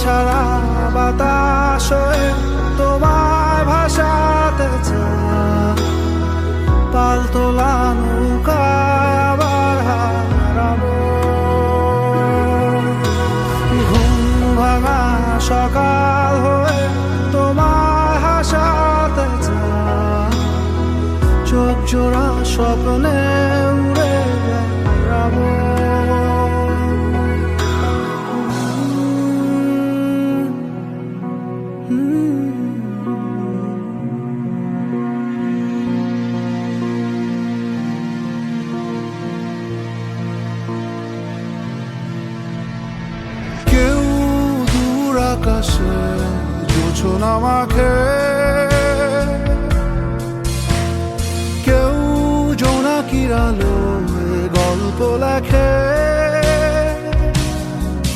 ছাড়া বাতাস হয়ে তোমায় ভাসাতে চাই, পালতোলা নৌকায় আবার হারাবো। ঘুম ভাঙা সকাল হয়ে তোমায় হাসাতে চাই, চোখ জোড়া স্বপ্নে উড়ে বেড়াবো। কেউ দূর আকাশে জোছনা মাখে, কেউ জোনাকির আলোয় গল্প লেখে।